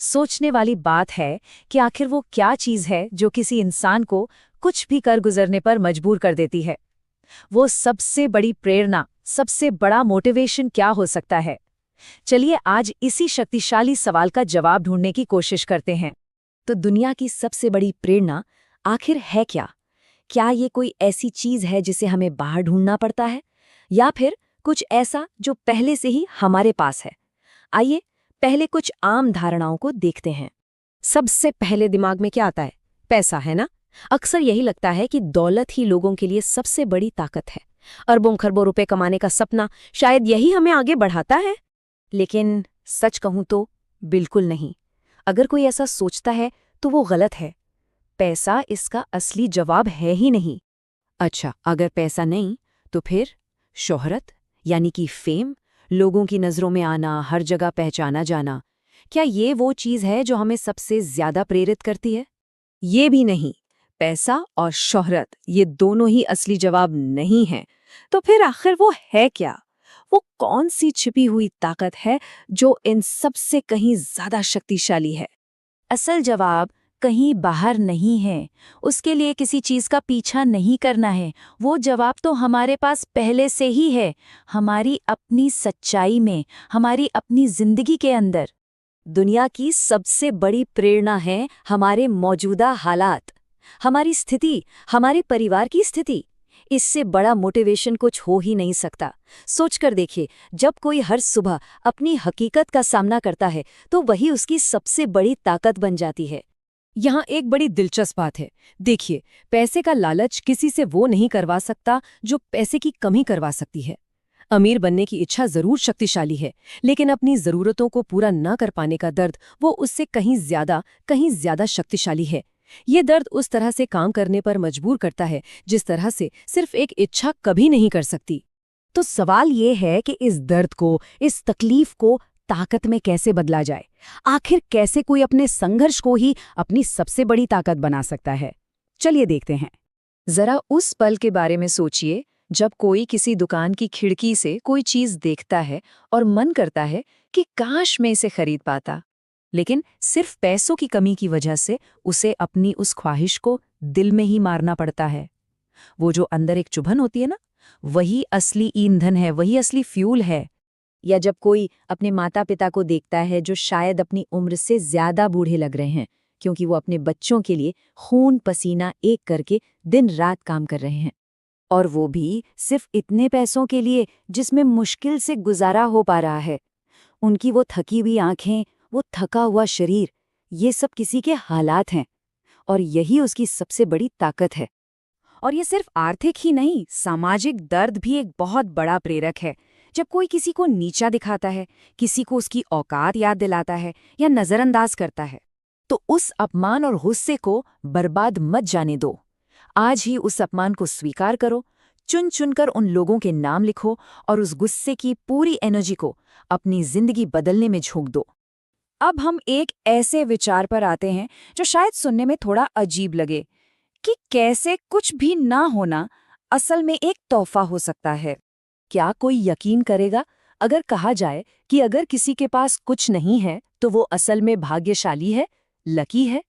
सोचने वाली बात है कि आखिर वो क्या चीज है जो किसी इंसान को कुछ भी कर गुजरने पर मजबूर कर देती है। वो सबसे बड़ी प्रेरणा, सबसे बड़ा मोटिवेशन क्या हो सकता है? चलिए आज इसी शक्तिशाली सवाल का जवाब ढूंढने की कोशिश करते हैं। तो दुनिया की सबसे बड़ी प्रेरणा आखिर है क्या? क्या ये कोई ऐसी चीज है जिसे हमें बाहर ढूंढना पड़ता है, या फिर कुछ ऐसा जो पहले से ही हमारे पास है? आइए पहले कुछ आम धारणाओं को देखते हैं। सबसे पहले दिमाग में क्या आता है? पैसा, है ना? अक्सर यही लगता है कि दौलत ही लोगों के लिए सबसे बड़ी ताकत है। अरबों खरबों रुपए कमाने का सपना, शायद यही हमें आगे बढ़ाता है। लेकिन सच कहूं तो बिल्कुल नहीं। अगर कोई ऐसा सोचता है तो वो गलत है। पैसा इसका असली जवाब है ही नहीं। अच्छा, अगर पैसा नहीं तो फिर शोहरत, यानी कि फेम, लोगों की नज़रों में आना, हर जगह पहचाना जाना, क्या ये वो चीज़ है जो हमें सबसे ज्यादा प्रेरित करती है? ये भी नहीं। पैसा और शोहरत ये दोनों ही असली जवाब नहीं हैं। तो फिर आखिर वो है क्या? वो कौन सी छिपी हुई ताकत है जो इन सब से कहीं ज्यादा शक्तिशाली है? असल जवाब कहीं बाहर नहीं है। उसके लिए किसी चीज का पीछा नहीं करना है। वो जवाब तो हमारे पास पहले से ही है, हमारी अपनी सच्चाई में, हमारी अपनी जिंदगी के अंदर। दुनिया की सबसे बड़ी प्रेरणा है हमारे मौजूदा हालात, हमारी स्थिति, हमारे परिवार की स्थिति। इससे बड़ा मोटिवेशन कुछ हो ही नहीं सकता। सोचकर देखिए, जब कोई हर सुबह अपनी हकीकत का सामना करता है तो वही उसकी सबसे बड़ी ताकत बन जाती है। यहाँ एक बड़ी दिलचस्प बात है। देखिए, पैसे का लालच किसी से वो नहीं करवा सकता जो पैसे की कमी करवा सकती है। अमीर बनने की इच्छा जरूर शक्तिशाली है, लेकिन अपनी जरूरतों को पूरा न कर पाने का दर्द वो उससे कहीं ज्यादा शक्तिशाली है। ये दर्द उस तरह से काम करने पर मजबूर करता है जिस तरह से सिर्फ एक इच्छा कभी नहीं कर सकती। तो सवाल ये है कि इस दर्द को, इस तकलीफ को ताकत में कैसे बदला जाए? आखिर कैसे कोई अपने संघर्ष को ही अपनी सबसे बड़ी ताकत बना सकता है? चलिए देखते हैं। जरा उस पल के बारे में सोचिए जब कोई किसी दुकान की खिड़की से कोई चीज देखता है और मन करता है कि काश मैं इसे खरीद पाता, लेकिन सिर्फ पैसों की कमी की वजह से उसे अपनी उस ख्वाहिश को दिल में ही मारना पड़ता है। वो जो अंदर एक चुभन होती है ना, वही असली ईंधन है, वही असली फ्यूल है। या जब कोई अपने माता पिता को देखता है जो शायद अपनी उम्र से ज्यादा बूढ़े लग रहे हैं, क्योंकि वो अपने बच्चों के लिए खून पसीना एक करके दिन रात काम कर रहे हैं, और वो भी सिर्फ इतने पैसों के लिए जिसमें मुश्किल से गुजारा हो पा रहा है। उनकी वो थकी हुई आंखें, वो थका हुआ शरीर, ये सब किसी के हालात हैं, और यही उसकी सबसे बड़ी ताकत है। और ये सिर्फ आर्थिक ही नहीं, सामाजिक दर्द भी एक बहुत बड़ा प्रेरक है। जब कोई किसी को नीचा दिखाता है, किसी को उसकी औकात याद दिलाता है या नजरअंदाज करता है, तो उस अपमान और गुस्से को बर्बाद मत जाने दो। आज ही उस अपमान को स्वीकार करो, चुन चुनकर उन लोगों के नाम लिखो और उस गुस्से की पूरी एनर्जी को अपनी जिंदगी बदलने में झोंक दो। अब हम एक ऐसे विचार पर आते हैं जो शायद सुनने में थोड़ा अजीब लगे, कि कैसे कुछ भी ना होना असल में एक तोहफा हो सकता है। क्या कोई यकीन करेगा अगर कहा जाए कि अगर किसी के पास कुछ नहीं है तो वो असल में भाग्यशाली है, लकी है?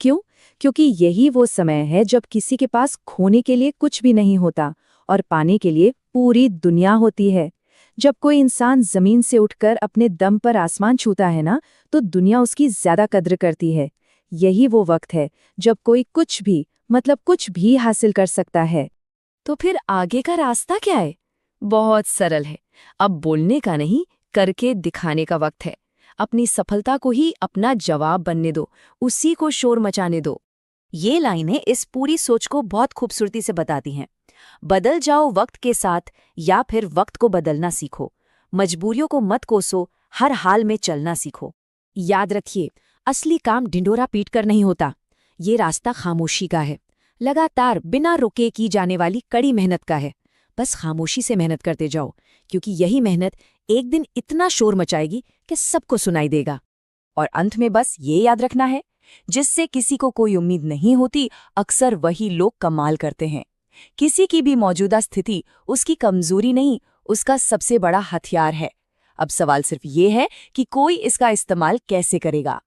क्यों? क्योंकि यही वो समय है जब किसी के पास खोने के लिए कुछ भी नहीं होता और पाने के लिए पूरी दुनिया होती है। जब कोई इंसान जमीन से उठकर अपने दम पर आसमान छूता है ना, तो दुनिया उसकी ज्यादा कद्र करती है। यही वो वक्त है जब कोई कुछ भी, मतलब कुछ भी हासिल कर सकता है। तो फिर आगे का रास्ता क्या है? बहुत सरल है। अब बोलने का नहीं, करके दिखाने का वक्त है। अपनी सफलता को ही अपना जवाब बनने दो, उसी को शोर मचाने दो। ये लाइनें इस पूरी सोच को बहुत खूबसूरती से बताती हैं। बदल जाओ वक्त के साथ, या फिर वक्त को बदलना सीखो। मजबूरियों को मत कोसो, हर हाल में चलना सीखो। याद रखिए, असली काम ढिंढोरा पीट कर नहीं होता। ये रास्ता खामोशी का है, लगातार बिना रुके की जाने वाली कड़ी मेहनत का है। बस खामोशी से मेहनत करते जाओ, क्योंकि यही मेहनत एक दिन इतना शोर मचाएगी कि सबको सुनाई देगा। और अंत में बस ये याद रखना है, जिससे किसी को कोई उम्मीद नहीं होती, अक्सर वही लोग कमाल करते हैं। किसी की भी मौजूदा स्थिति उसकी कमजोरी नहीं, उसका सबसे बड़ा हथियार है। अब सवाल सिर्फ ये है कि कोई इसका इस्तेमाल कैसे करेगा।